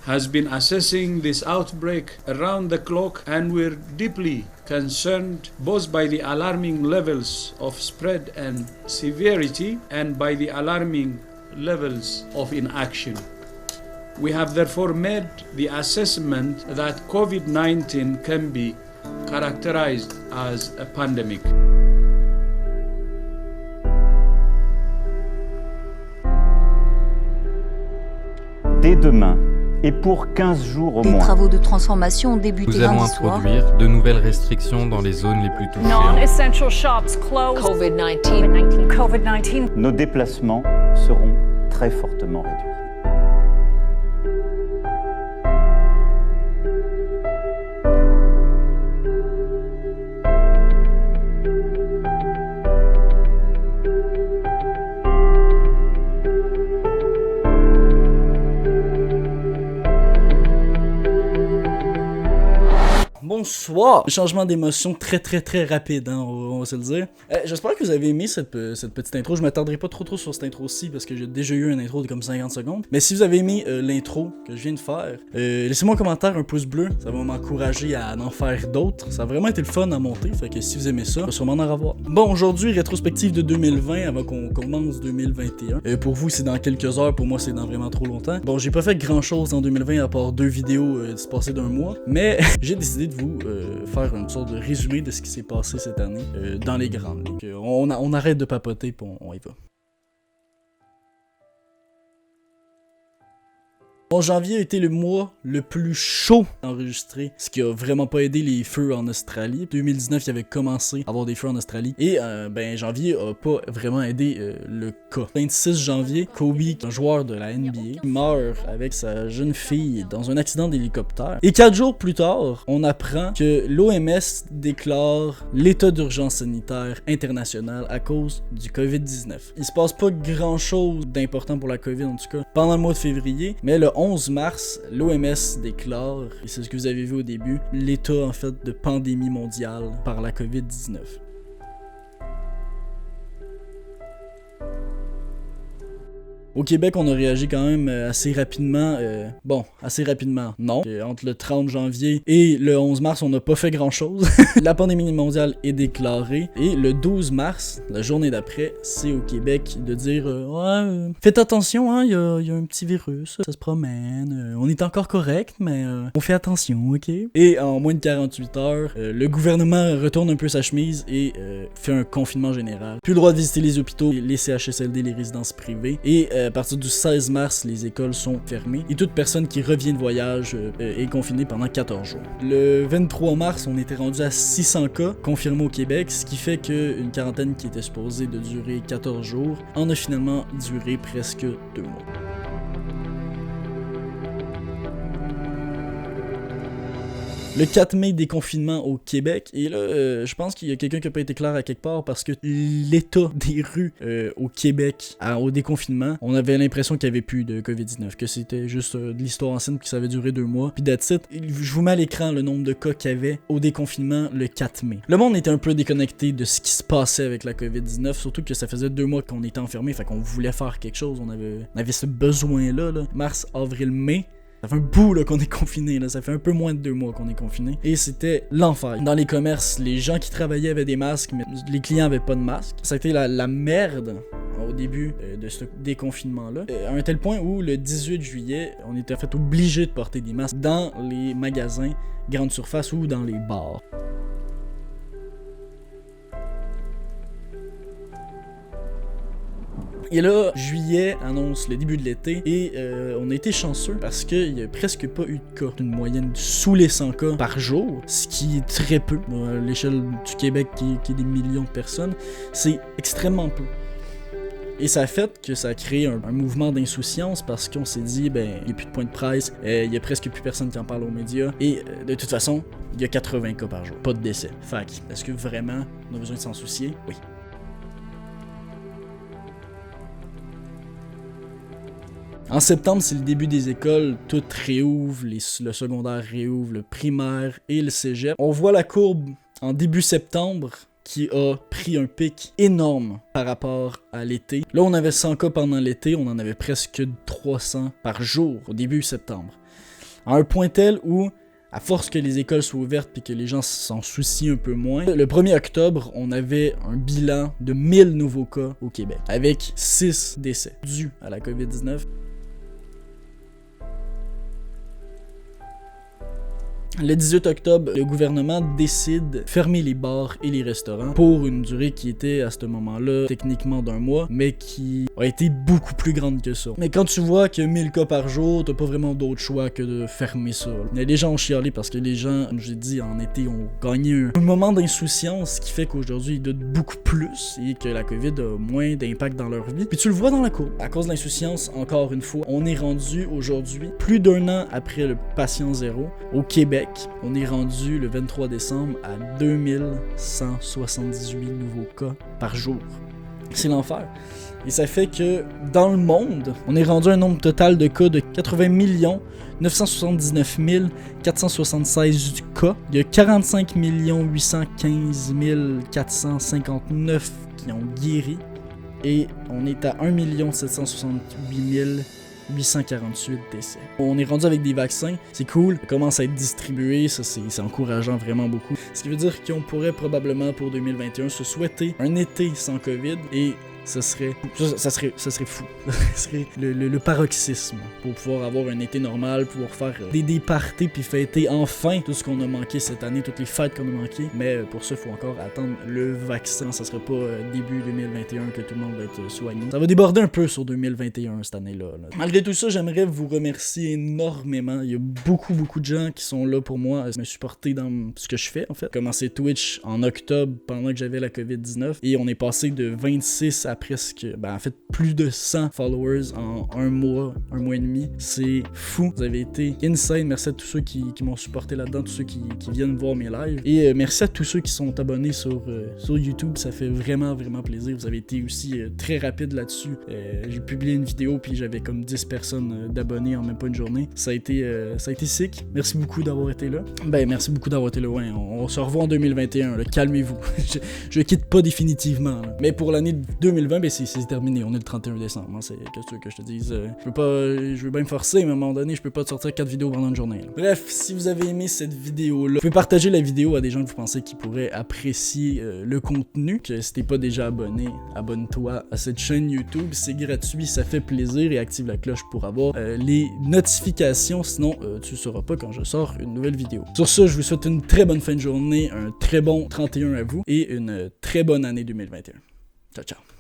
has been assessing this outbreak around the clock, and we're deeply concerned both by the alarming levels of spread and severity and by the alarming levels of inaction. We have therefore made the assessment that COVID-19 can be characterized as a pandemic. Dès demain, et pour 15 jours au moins. Les travaux de transformation ont débuté Nous allons lundi soir. introduire de nouvelles restrictions dans les zones les plus touchées. Non-essential shops closed. COVID-19. Nos déplacements seront très fortement réduits. Bonsoir! Changement d'émotion très rapide, hein, on va se le dire. J'espère que vous avez aimé cette petite intro. Je m'attarderai pas trop sur cette intro-ci parce que j'ai déjà eu une intro de comme 50 secondes. Mais si vous avez aimé l'intro que je viens de faire, laissez-moi un commentaire, un pouce bleu. Ça va m'encourager à en faire d'autres. Ça a vraiment été le fun à monter, fait que si vous aimez ça, on va sûrement en revoir. Bon, aujourd'hui, rétrospective de 2020 avant qu'on commence 2021. Pour vous, c'est dans quelques heures. Pour moi, c'est dans vraiment trop longtemps. Bon, j'ai pas fait grand-chose en 2020 à part 2 vidéos passées d'un mois. Mais j'ai décidé de vous faire une sorte de résumé de ce qui s'est passé cette année dans les grandes lignes. On arrête de papoter et on y va. Bon, janvier a été le mois le plus chaud enregistré, ce qui a vraiment pas aidé les feux en Australie. 2019, il avait commencé à avoir des feux en Australie et janvier a pas vraiment aidé le cas. 26 janvier, Kobe, un joueur de la NBA, meurt avec sa jeune fille dans un accident d'hélicoptère. Et 4 jours plus tard, on apprend que l'OMS déclare l'état d'urgence sanitaire international à cause du COVID-19. Il se passe pas grand chose d'important pour la COVID en tout cas pendant le mois de février, mais le 11 mars, l'OMS déclare, et c'est ce que vous avez vu au début, l'état en fait de pandémie mondiale par la COVID-19. Au Québec, on a réagi quand même assez rapidement. Assez rapidement, non. Entre le 30 janvier et le 11 mars, on n'a pas fait grand-chose. La pandémie mondiale est déclarée. Et le 12 mars, la journée d'après, c'est au Québec de dire faites attention, hein, il y a un petit virus, ça se promène. On est encore correct, mais on fait attention, ok? Et en moins de 48 heures, le gouvernement retourne un peu sa chemise et fait un confinement général. Plus le droit de visiter les hôpitaux, les CHSLD, les résidences privées. Et à partir du 16 mars, les écoles sont fermées et toute personne qui revient de voyage est confinée pendant 14 jours. Le 23 mars, on était rendu à 600 cas confirmés au Québec, ce qui fait qu'une quarantaine qui était supposée de durer 14 jours en a finalement duré presque 2 mois. Le 4 mai, déconfinement au Québec. Et là, je pense qu'il y a quelqu'un qui n'a pas été clair à quelque part parce que l'état des rues au Québec au déconfinement, on avait l'impression qu'il n'y avait plus de COVID-19, que c'était juste de l'histoire ancienne puis que ça avait duré 2 mois. Puis that's it. Je vous mets à l'écran le nombre de cas qu'il y avait au déconfinement le 4 mai. Le monde était un peu déconnecté de ce qui se passait avec la COVID-19, surtout que ça faisait 2 mois qu'on était enfermés, fait qu'on voulait faire quelque chose, on avait ce besoin-là. Mars, avril, mai. Ça fait un bout là, qu'on est confiné, là. Ça fait un peu moins de 2 mois qu'on est confiné. Et c'était l'enfer. Dans les commerces, les gens qui travaillaient avaient des masques, mais les clients avaient pas de masques. Ça a été la merde au début de ce déconfinement-là. À un tel point où le 18 juillet, on était en fait obligé de porter des masques dans les magasins, grandes surfaces ou dans les bars. Et là, juillet annonce le début de l'été et on a été chanceux parce qu'il n'y a presque pas eu de cas. Une moyenne sous les 100 cas par jour, ce qui est très peu. À l'échelle du Québec qui est des millions de personnes, c'est extrêmement peu. Et ça a fait que ça a créé un mouvement d'insouciance parce qu'on s'est dit, il n'y a plus de point de presse, il y a presque plus personne qui en parle aux médias et de toute façon, il y a 80 cas par jour, pas de décès. Fait que, est-ce que vraiment on a besoin de s'en soucier? Oui. En septembre, c'est le début des écoles, tout réouvre, le secondaire réouvre, le primaire et le cégep. On voit la courbe en début septembre, qui a pris un pic énorme par rapport à l'été. Là, on avait 100 cas pendant l'été, on en avait presque 300 par jour au début septembre. À un point tel où, à force que les écoles soient ouvertes et que les gens s'en soucient un peu moins, le 1er octobre, on avait un bilan de 1000 nouveaux cas au Québec, avec 6 décès dus à la COVID-19. Le 18 octobre, le gouvernement décide de fermer les bars et les restaurants pour une durée qui était à ce moment-là techniquement d'1 mois, mais qui a été beaucoup plus grande que ça. Mais quand tu vois que 1000 cas par jour, t'as pas vraiment d'autre choix que de fermer ça. Les gens ont chialé parce que les gens, comme j'ai dit, en été ont gagné un moment d'insouciance qui fait qu'aujourd'hui ils doutent beaucoup plus et que la COVID a moins d'impact dans leur vie. Puis tu le vois dans la courbe. À cause de l'insouciance, encore une fois, on est rendu aujourd'hui, plus d'1 an après le patient zéro, au Québec. On est rendu le 23 décembre à 2178 nouveaux cas par jour. C'est l'enfer. Et ça fait que dans le monde, on est rendu à un nombre total de cas de 80 979 476 cas. Il y a 45 815 459 qui ont guéri. Et on est à 1 768 848 décès. On est rendu avec des vaccins, c'est cool, ça commence à être distribué, ça c'est encourageant vraiment beaucoup. Ce qui veut dire qu'on pourrait probablement pour 2021 se souhaiter un été sans COVID et ça serait fou. Ça serait le paroxysme pour pouvoir avoir un été normal, pouvoir faire des parties puis fêter enfin tout ce qu'on a manqué cette année, toutes les fêtes qu'on a manquées. Mais pour ça, il faut encore attendre le vaccin. Ça sera pas début 2021 que tout le monde va être soigné. Ça va déborder un peu sur 2021 cette année-là. Malgré tout ça, j'aimerais vous remercier énormément. Il y a beaucoup de gens qui sont là pour moi, me supporter dans ce que je fais en fait. J'ai commencé Twitch en octobre pendant que j'avais la COVID-19 et on est passé de 26 à presque, en fait, plus de 100 followers en un mois et demi. C'est fou. Vous avez été insane. Merci à tous ceux qui m'ont supporté là-dedans, tous ceux qui viennent voir mes lives. Et merci à tous ceux qui sont abonnés sur YouTube. Ça fait vraiment plaisir. Vous avez été aussi très rapide là-dessus. J'ai publié une vidéo puis j'avais comme 10 personnes d'abonnés en même pas une journée. Ça a été sick. Merci beaucoup d'avoir été là. Merci beaucoup d'avoir été là. Ouais, on se revoit en 2021. Là. Calmez-vous. je quitte pas définitivement. Là. Mais pour l'année 2020, c'est terminé. On est le 31 décembre. Hein. C'est qu'est-ce que je te dise. Je veux bien me forcer, mais à un moment donné, je peux pas te sortir 4 vidéos pendant une journée. Là. Bref, si vous avez aimé cette vidéo-là, vous pouvez partager la vidéo à des gens que vous pensez qui pourraient apprécier le contenu. Que si t'es pas déjà abonné, abonne-toi à cette chaîne YouTube. C'est gratuit, ça fait plaisir et active la cloche pour avoir les notifications. Sinon, tu sauras pas quand je sors une nouvelle vidéo. Sur ce, je vous souhaite une très bonne fin de journée, un très bon 31 à vous et une très bonne année 2021. Ciao, ciao.